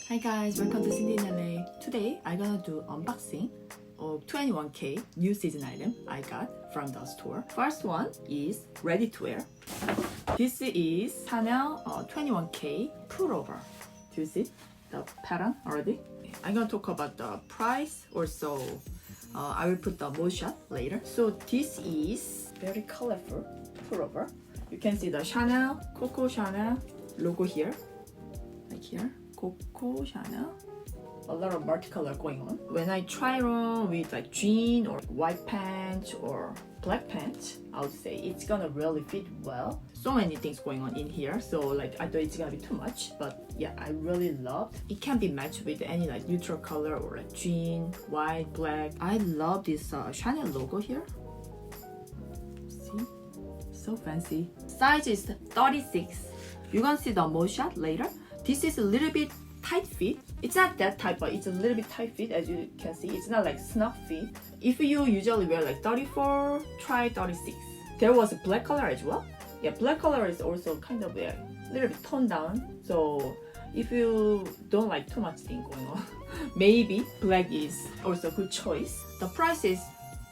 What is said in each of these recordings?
Hi guys, welcome to Cindy in LA. Today I'm gonna do unboxing of 21K new season item I got from the store. First one is ready to wear. This is Chanel 21K pullover. Do you see the pattern already? I'm gonna talk about the price also. I will put the mode shot later. So this is very colorful pullover. You can see the Chanel, Coco Chanel logo here, like here. Coco Chanel. A lot of multicolor going on. When I try on with like jean or white pants or black pants, I would say it's gonna really fit well. So many things going on in here, so like I thought it's gonna be too much, but yeah, I really loved. It can be matched with any like neutral color or like jean, white, black. I love this Chanel logo here. See, so fancy. Size is 36. You're gonna see the mode shot later. This is a little bit tight fit. It's not that tight, but it's a little bit tight fit, as you can see. It's not like snug fit. If you usually wear like 34, try 36. There was a black color as well. Yeah, black color is also kind of a little bit toned down. So if you don't like too much thing going on, maybe black is also a good choice. The price is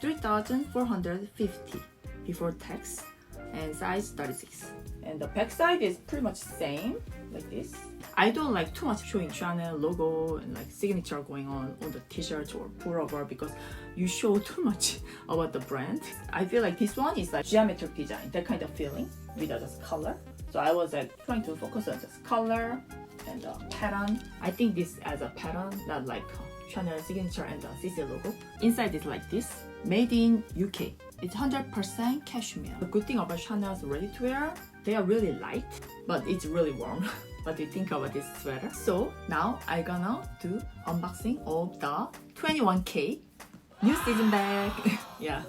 $3,450 before tax and size 36. And the back side is pretty much same, like this. I don't like too much showing Chanel logo and like signature going on the t-shirts or pullover because you show too much about the brand. I feel like this one is like geometric design, that kind of feeling without just color. So I was like trying to focus on just color and the pattern. I think this as a pattern, not like Chanel signature and the CC logo. Inside is like this, made in UK. It's 100% cashmere. The good thing about Chanel's ready to wear, they are really light, but it's really warm. What do you think about this sweater? So now I'm gonna do unboxing of the 21K new season bag. Yeah,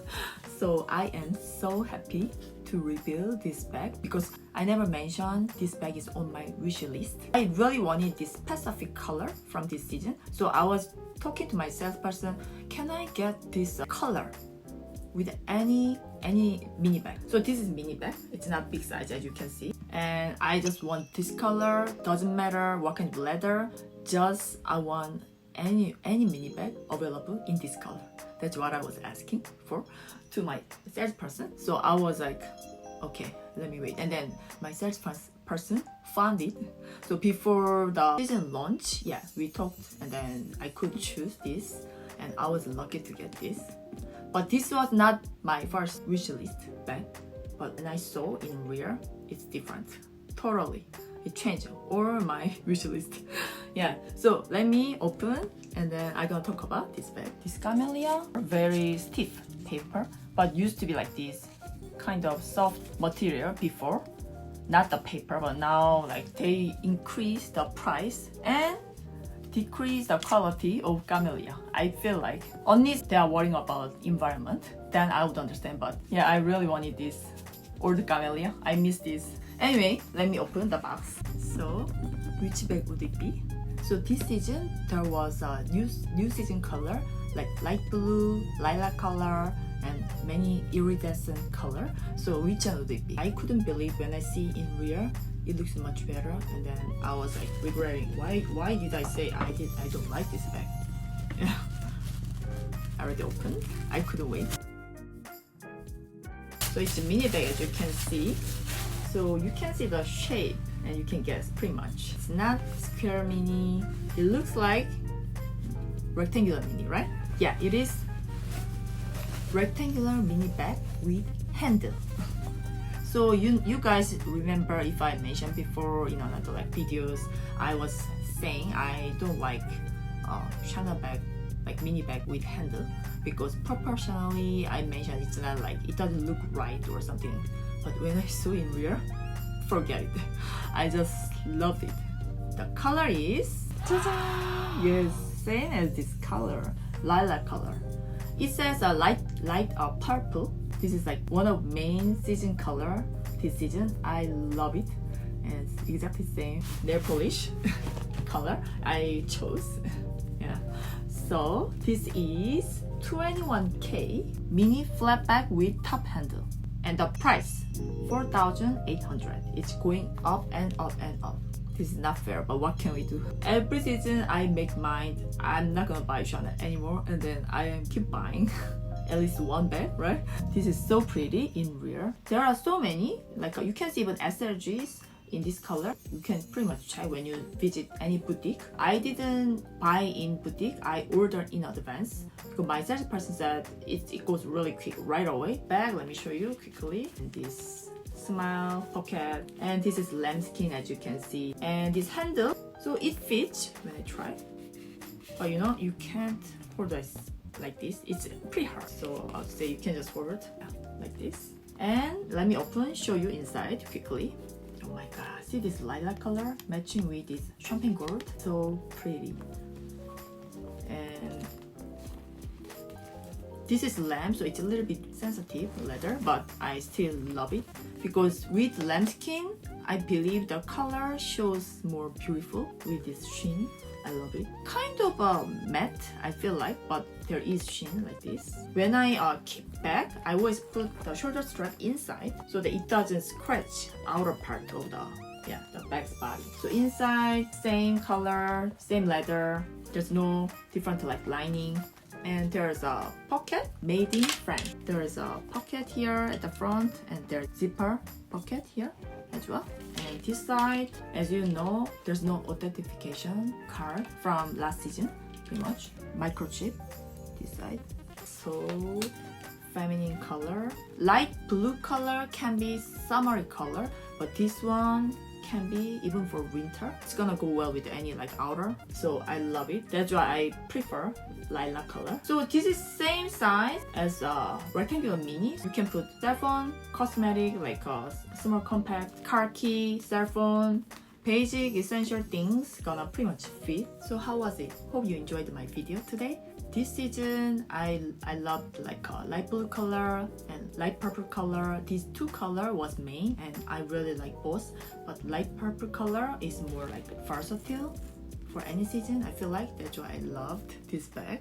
so I am so happy to reveal this bag because I never mentioned this bag is on my wish list. I really wanted this specific color from this season, so I was talking to my salesperson, can I get this color with any mini bag? So this is mini bag, it's not big size as you can see, and I just want this color. Doesn't matter what kind of leather, just I want any mini bag available in this color. That's what I was asking for to my salesperson. So I was like, okay, let me wait, and then my salesperson found it. So before the season launch, yeah, we talked and then I could choose this, and I was lucky to get this. But this was not my first wish list bag, but when I saw in real, it's different. Totally. It changed all my wish list. Yeah, so let me open and then I'm gonna talk about this bag. This camellia, very stiff paper, but used to be like this kind of soft material before. Not the paper, but now like they increase the price and decrease the quality of camellia. I feel like unless they are worrying about environment, then I would understand. But yeah, I really wanted this old camellia. I miss this. Anyway, let me open the box. So which bag would it be? So this season there was a new season color like light blue, lilac color, and many iridescent color. So which one would it be? I couldn't believe when I see in real it looks much better, and then I was like regretting why did I say I don't like this bag. Yeah. I already opened. I couldn't wait. So it's a mini bag as you can see. So you can see the shape and you can guess pretty much. It's not square mini. It looks like rectangular mini, right? Yeah, it is rectangular mini bag with handle. So you guys remember if I mentioned before in another like videos, I was saying I don't like Chanel bag, like mini bag with handle, because proportionally I mentioned it's not like, it doesn't look right or something. But when I saw in real, forget it. I just loved it. The color is, yes, same as this color, lilac color. It says a light purple. This is like one of main season color this season. I love it, and it's exactly the same nail polish color I chose. Yeah. So this is 21K mini flat bag with top handle, and the price $4,800. It's going up and up and up. This is not fair, but what can we do? Every season I make mind I'm not gonna buy Chanel anymore, and then I keep buying at least one bag, right? This is so pretty in rear. There are so many, like you can see even SLGs in this color. You can pretty much check when you visit any boutique. I didn't buy in boutique, I ordered in advance because my salesperson said it goes really quick right away. Bag, let me show you quickly. And this smile pocket, and this is lambskin as you can see, and this handle, so it fits when I try, but you know you can't hold this like this, it's pretty hard, so I'll say you can just hold it like this. And let me open, show you inside quickly. Oh my god, see this lilac color matching with this champagne gold, so pretty. And this is lamb, so it's a little bit sensitive leather, but I still love it because with lambskin, I believe the color shows more beautiful with this sheen. I love it. Kind of matte, I feel like, but there is sheen like this. When I keep back, I always put the shoulder strap inside so that it doesn't scratch outer part of the bag's body. So inside, same color, same leather. There's no different like lining. And there's a pocket made in France. There's a pocket here at the front, and there's zipper pocket here as well. And this side, as you know, there's no authentication card from last season, pretty much. Microchip, this side. So feminine color. Light blue color can be summery color, but this one can be even for winter. It's gonna go well with any like outer, so I love it. That's why I prefer lilac color. So this is same size as a rectangular mini. You can put cell phone, cosmetic, like a small compact, car key, cell phone, basic essential things gonna pretty much fit. So how was it? Hope you enjoyed my video today. This season I loved like a light blue color and light purple color. These two color was main, and I really like both, but light purple color is more like versatile for any season. I feel like that's why I loved this bag.